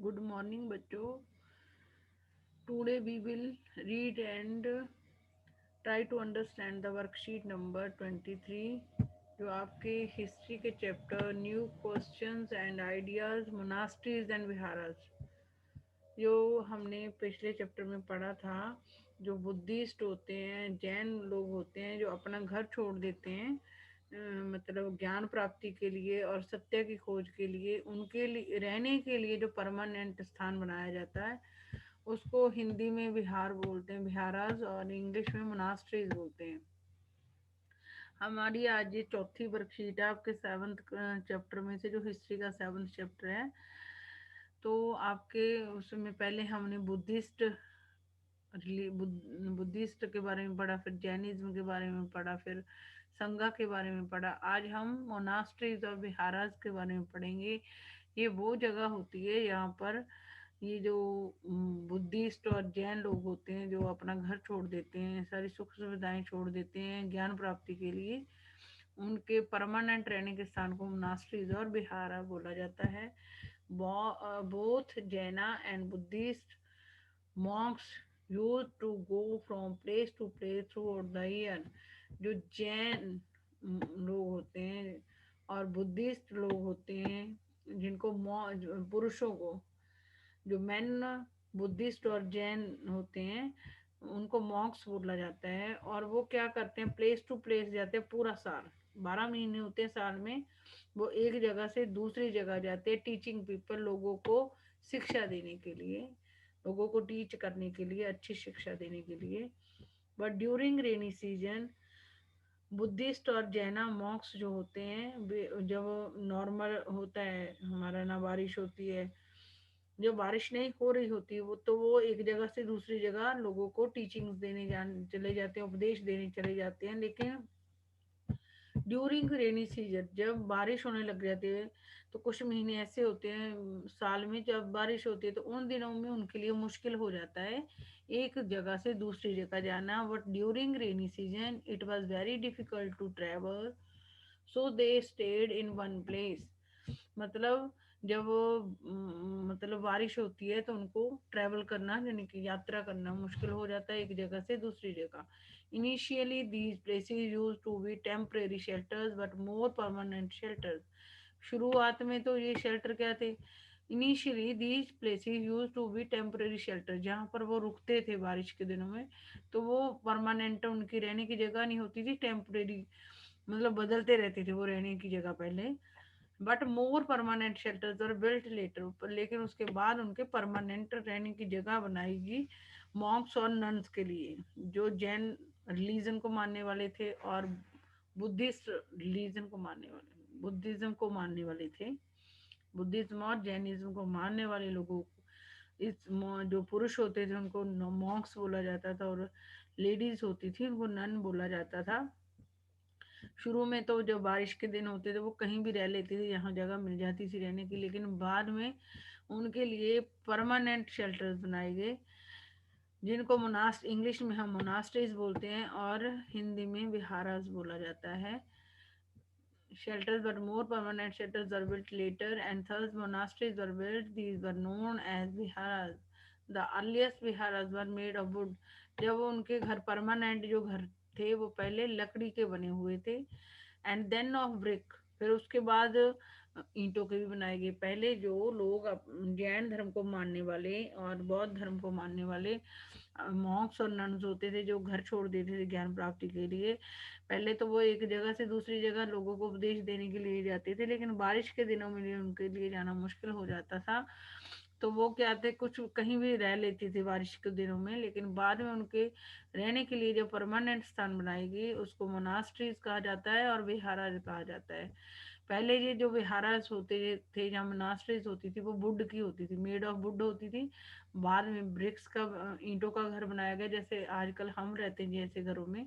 Good morning बच्चों। Today we will read and try to understand the worksheet number 23, जो आपके history के chapter new questions and ideas monasteries and viharas, जो हमने पिछले चैप्टर में पढ़ा था। जो बुद्धिस्ट होते हैं, जैन लोग होते हैं, जो अपना घर छोड़ देते हैं मतलब ज्ञान प्राप्ति के लिए और सत्य की खोज के लिए, उनके लिए रहने के लिए जो परमानेंट स्थान बनाया जाता है, उसको हिंदी में विहार बोलते हैं, विहाराज, और इंग्लिश में मोनास्ट्रीज बोलते हैं। हमारी आज ये चौथी वर्कशीट है आपके सेवन्थ चैप्टर में से, जो हिस्ट्री का सेवन्थ चैप्टर है। तो आपके उसमें पहले हमने बुद्धिस्ट के बारे में पढ़ा, फिर जैनिज्म के बारे में पढ़ा, फिर संघा के बारे में पढ़ा। आज हम मोनास्ट्रीज और विहाराज के बारे में पढ़ेंगे। ये वो जगह होती है यहाँ पर ये जो बुद्धिस्ट और जैन लोग होते हैं, जो अपना घर छोड़ देते हैं, सारी सुख सुविधाएं छोड़ देते हैं ज्ञान प्राप्ति के लिए, उनके परमानेंट रहने के स्थान को मोनास्ट्रीज और विहारा बोला जाता है। बोथ जैना and Buddhist monks used to go from place to place throughout the year। जो जैन लोग होते हैं और बुद्धिस्ट लोग होते हैं, जिनको पुरुषों को, जो मेन बुद्धिस्ट और जैन होते हैं, उनको मॉन्क्स बोला जाता है। और वो क्या करते हैं, प्लेस टू प्लेस जाते हैं पूरा साल, 12 महीने होते हैं साल में। वो एक जगह से दूसरी जगह जाते हैं, टीचिंग पीपल, लोगों को शिक्षा देने के लिए, लोगों को टीच करने के लिए, अच्छी शिक्षा देने के लिए। But during rainy season, Buddhist और जैना मॉन्क्स जो होते हैं, जब नॉर्मल होता है हमारा ना, बारिश होती है, जो बारिश नहीं हो रही होती, वो एक जगह से दूसरी जगह लोगों को टीचिंग्स देने चले जाते हैं, उपदेश देने चले जाते हैं। लेकिन ड्यूरिंग रेनी सीजन, जब बारिश होने लग जाती है, तो कुछ महीने ऐसे होते हैं साल में जब बारिश होती है, तो उन दिनों में उनके लिए मुश्किल हो जाता है एक जगह से दूसरी जगह जाना। But during rainy season it was very difficult to travel, so they stayed in one place. मतलब जब मतलब बारिश होती है, तो उनको ट्रेवल करना, यानी कि यात्रा करना मुश्किल हो जाता है एक जगह से दूसरी जगह। Initially these places use to be temporary shelters but more permanent shelters. शुरुआत में तो ये शेल्टर क्या थे, initially these places use to be temporary shelter, जहाँ पर वो रुकते थे बारिश के दिनों में, तो वो परमानेंट उनकी रहने की जगह नहीं होती थी, टेम्परेरी, मतलब बदलते रहते थे वो रहने की जगह पहले। बट मोर परमानेंट शेल्टर्स और बिल्ट लेटर, लेकिन उसके बाद उनके परमानेंट रहने की जगह बनाएगी मॉन्क्स और नन्स के लिए, जो जैन रिलीजन को मानने वाले थे और बुद्धिस्ट रिलीजन को मानने वाले, बुद्धिज्म को मानने वाले थे। बुद्धिज्म और जैनिज्म को मानने वाले लोगों को, जो पुरुष होते थे उनको मॉन्क्स बोला जाता था, और लेडीज होती थी उनको नन बोला जाता था। शुरू में तो जब बारिश के दिन होते थे, वो कहीं भी रह लेते थे, यहाँ जगह मिल जाती थी रहने की। लेकिन बाद में उनके लिए परमानेंट शेल्टर्स बनाए गए, जिनको मोनास्ट इंग्लिश में हम मोनास्ट्रीज बोलते हैं और हिंदी में विहारास बोला जाता है। Shelters were more permanent, shelters were built later, and thus monasteries were built. These were known as viharas. The earliest viharas were made of wood। जब वो उनके घर परमानेंट जो घर थे, वो पहले लकड़ी के बने हुए थे, एंड देन ऑफ ब्रिक, फिर उसके बाद ईंटों के भी बनाए गए। पहले जो लोग जैन धर्म को मानने वाले और बौद्ध धर्म को मानने वाले मॉन्क्स और नन्स होते थे, जो घर छोड़ देते थे ज्ञान प्राप्ति के लिए, पहले तो वो एक जगह से दूसरी जगह लोगों को उपदेश देने के लिए जाते थे, लेकिन बारिश के दिनों में उनके लिए जाना मुश्किल हो जाता था। तो वो क्या थे, कुछ कहीं भी रह लेती थी बारिश के दिनों में, लेकिन बाद में उनके रहने के लिए जो परमानेंट स्थान बनाएगी, उसको मोनास्ट्रीज कहा जाता है और विहारा कहा जाता है। पहले ये जो विहारास होते थे, जहाँ मोनास्ट्रीज होती थी, वो वुड की होती थी, मेड ऑफ वुड होती थी। बाद में ब्रिक्स का, ईंटों का घर बनाया गया, जैसे आजकल हम रहते हैं जैसे घरों में।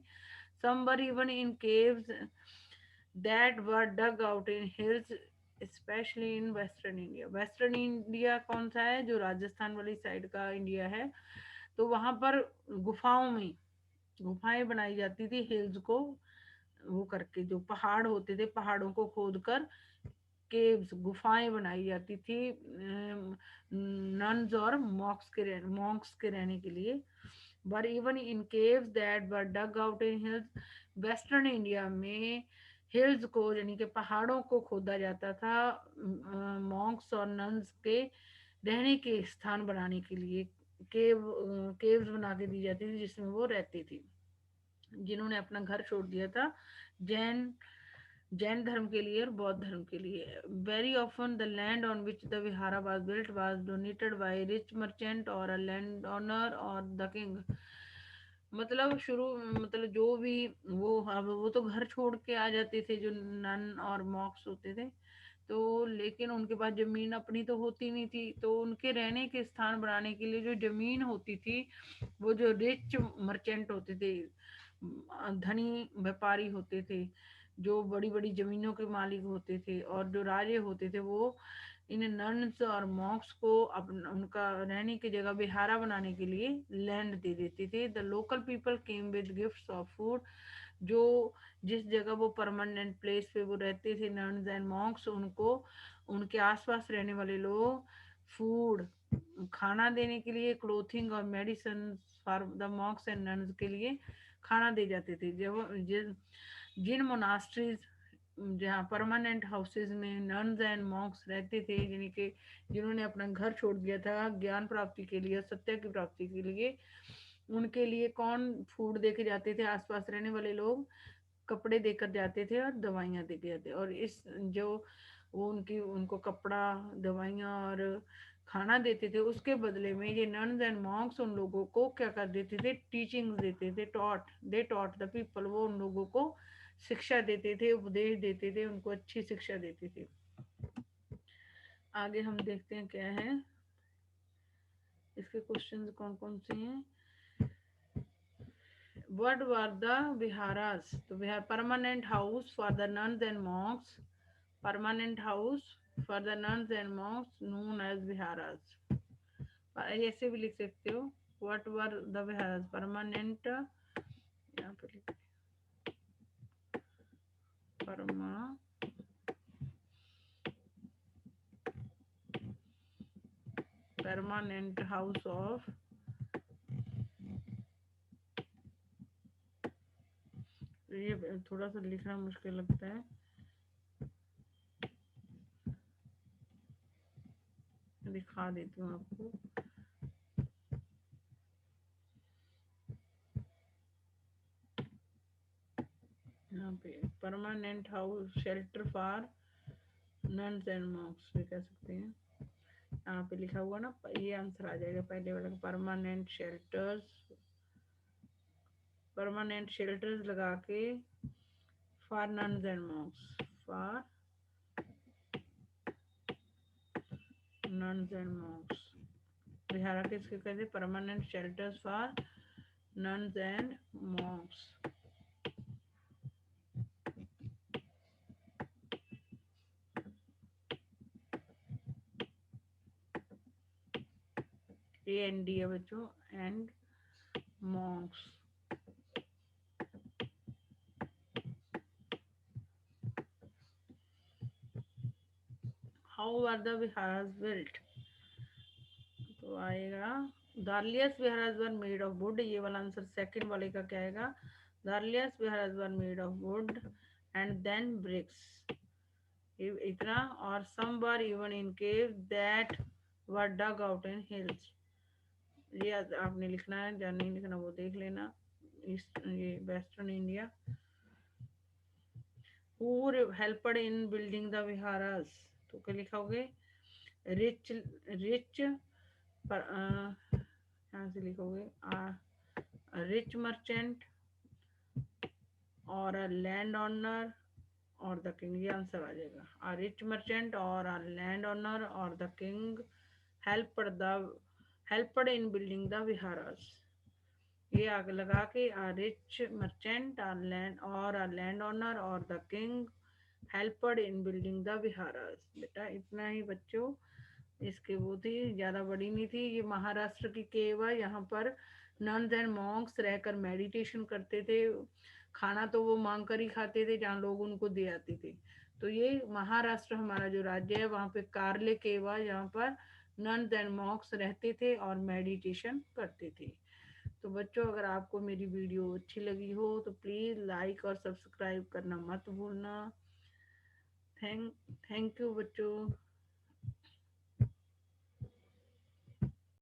some were even in caves that were dug out in hills, specially in western India. Western India कौन सा है, जो राजस्थान वाली साइड का इंडिया है, तो वहां पर गुफाओं में गुफाएं बनाई जाती थी, हिल्स को वो करके, जो पहाड़ होते थे, पहाड़ों को खोद कर केव्स गुफाएं बनाई जाती थी नन्स और मॉन्क्स के रहने के लिए। But even in caves that were dug out in hills, western India में हिल्स को यानी कि पहाड़ों को खोदा जाता था मॉन्क्स और नन्स के रहने के स्थान बनाने के लिए। केव्स बना के दी जाती थी जिसमें वो रहती थी, जिन्होंने अपना घर छोड़ दिया था जैन जैन धर्म के लिए और बौद्ध धर्म के लिए। Very often the land on which the vihara was built was donated by rich merchant और अ लैंड ओनर और द किंग। मतलब शुरू मतलब जो भी वो, अब वो तो घर छोड़ के आ जाते थे जो नन और मॉक्स होते थे, तो लेकिन उनके पास जमीन अपनी तो होती नहीं थी, तो उनके रहने के स्थान बनाने के लिए जो जमीन होती थी, वो जो रिच मर्चेंट होते थे, धनी व्यापारी होते थे, जो बड़ी बड़ी जमीनों के मालिक होते थे और जो राजे होते थे, वो इन नन्स और मॉक्स को उनका रहने की जगह विहारा बनाने के लिए लैंड दे देते थे। The local people came with gifts of food, जो जिस जगह वो परमानेंट प्लेस पे वो रहते थे नन्स एंड मॉन्क्स, उनको उनके आसपास रहने वाले लोग फूड खाना देने के लिए, क्लोथिंग और medicine for the Monks and nuns के लिए खाना दे जाते थे। जब जिन मोनास्ट्रीज जहाँ परमानेंट हाउसेज में नन्स एंड मॉन्क्स रहते थे, यानी कि जिन्होंने अपना घर छोड़ दिया था ज्ञान प्राप्ति के लिए, सत्य की प्राप्ति के लिए, उनके लिए कौन फूड देके जाते थे? आसपास रहने वाले लोग कपड़े देकर जाते थे और दवाइयाँ देके जाते, और इस जो वो उनकी उनको कपड़ा दवाइयाँ और खाना देते थे, उसके बदले में ये नन्स एंड मॉन्क्स उन लोगों को क्या कर देते थे? टीचिंग देते थे, दे टॉट द पीपल, वो उन लोगों को शिक्षा देते थे, उपदेश देते थे, उनको अच्छी शिक्षा देते थे। आगे हम देखते हैं क्या है इसके क्वेश्चंस कौन कौन से हैं। What were the viharas? तो vihar permanent house for the nuns and monks, permanent house for the nuns and monks known as viharas। ऐसे भी लिख सकते हो, what were the viharas, permanent, यहाँ पे लिख परमा permanent house of, ये थोड़ा सा लिखना मुश्किल लगता है, दिखा देती हूँ आपको। यहाँ पे permanent house shelter for nuns and Monks भी कह सकते हैं। यहाँ पे लिखा हुआ ना, ये आंसर आ जाएगा पहले वाला, परमानेंट शेल्टर्स लगा के for nuns and monks, for nuns and monks, vihara किसके कहते? Permanent shelters for nuns and monks. AND है बच्चों, and monks. How are the viharas built? तो आएगा the earliest viharas were made of wood, ये वाला आंसर सेकंड वाले का क्या आएगा? The earliest viharas were made of wood and then bricks, इतना, और some were even in cave that were dug out in hills. ये आपने लिखना है, या नहीं लिखना वो देख लेना। इस ये western India. Who helped in building the viharas, तो क्या लिखोगे? रिच रिच पर यहाँ से लिखोगे रिच मर्चेंट और लैंड ओनर और द किंग, ये आंसर आ जाएगा। आ रिच मर्चेंट और आ लैंड ओनर और the king helped in building the viharas. ये आगे लगा के आ रिच मर्चेंट और आ लैंड ओनर और the king helped in building the viharas. बेटा इतना ही बच्चों, इसके वो थी, ज़्यादा बड़ी नहीं थी। ये महाराष्ट्र की केव है, यहाँ पर नन्स एंड मॉन्क्स रहकर मेडिटेशन करते थे। खाना तो वो मांग कर ही खाते थे जहाँ लोग उनको दे आते थे। तो ये महाराष्ट्र हमारा जो राज्य है, वहाँ पे कार्ले केवा, यहाँ पर नन्स एंड मॉन्क्स रहते थे और मेडिटेशन करते थे। तो बच्चों, अगर आपको मेरी वीडियो अच्छी लगी हो तो प्लीज़ लाइक और सब्सक्राइब करना मत भूलना। थैंक थैंक यू बच्चों।